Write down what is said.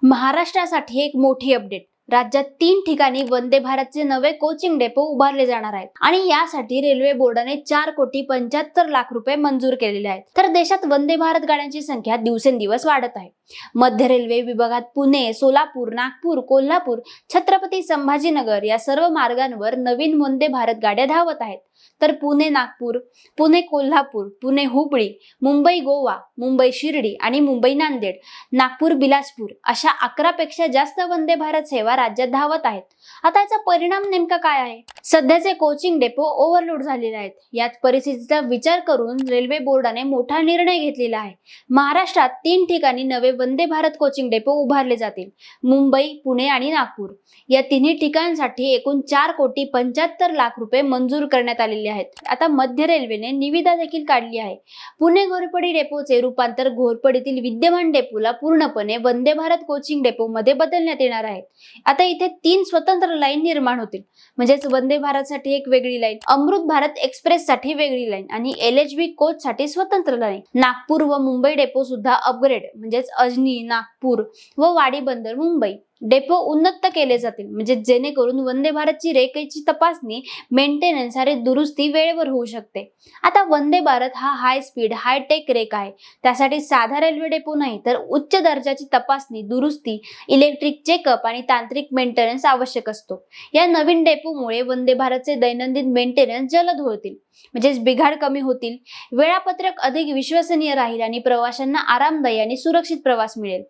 महाराष्ट्रासाठी एक मोठी अपडेट। राज्यात 3 ठिकाणी वंदे भारतचे नवे कोचिंग डेपो उभारले जाणार आहेत आणि यासाठी रेल्वे बोर्डाने 4,75,00,000 रुपये मंजूर केलेले आहेत। तर देशात वंदे भारत गाड्यांची संख्या दिवसेंदिवस वाढत आहे। मध्य रेल्वे विभागात पुणे, सोलापूर, नागपूर, कोल्हापूर, छत्रपती संभाजीनगर या सर्व मार्गांवर नवीन वंदे भारत गाड्या धावत आहेत। तर पुणे नागपूर, पुणे कोल्हापूर, पुणे हुबळी, मुंबई गोवा, मुंबई शिर्डी आणि मुंबई नांदेड, नागपूर बिलासपूर अशा 11 पेक्षा जास्त वंदे भारत सेवा राज्यात धावत आहेत। आता याचा परिणाम नेमका काय आहे? सध्याचे कोचिंग डेपो ओव्हरलोड झालेले आहेत। याच परिस्थितीचा विचार करून रेल्वे बोर्डाने मोठा निर्णय घेतलेला आहे। महाराष्ट्रात 3 ठिकाणी नवे वंदे भारत कोचिंग डेपो उभारले जातील। मुंबई, पुणे आणि नागपूर या तिन्ही ठिकाणांसाठी एकूण 4,75,00,000 रुपये मंजूर करण्यात आलेले आहेत। आता मध्य रेल्वेने निविदा देखील काढली आहे। पुणे घोरपडी डेपोचे रूपांतर घोरपडीतील विद्यमान डेपोला पूर्णपणे वंदे भारत कोचिंग डेपो मध्ये बदलण्यात येणार आहे। आता इथे 3 स्वतंत्र लाईन निर्माण होतील, म्हणजेच वंदे भारत साठी एक वेगळी लाईन, अमृत भारत एक्सप्रेस साठी वेगळी लाईन आणि LHB कोच साठी स्वतंत्र लाईन। नागपूर व मुंबई डेपो सुद्धा अपग्रेड म्हणजेच अजनी, नागपूर व वाडी बंदर मुंबई डेपो उन्नत केले जातील, म्हणजे जेणेकरून वंदे भारतची रेखेची तपासणी, मेंटेनन्स आणि दुरुस्ती वेळेवर होऊ शकते। आता वंदे भारत हा high speed high tech rake आहे। त्यासाठी साधा रेल्वे डेपो नाही तर उच्च दर्जाची तपासणी, दुरुस्ती, इलेक्ट्रिक चेकअप आणि तांत्रिक मेंटेनन्स आवश्यक असतो। या नवीन डेपोमुळे वंदे भारतचे दैनंदिन मेंटेनन्स जलद होतील, म्हणजेच बिघाड कमी होतील, वेळापत्रक अधिक विश्वसनीय राहील आणि प्रवाशांना आरामदायी आणि सुरक्षित प्रवास मिळेल।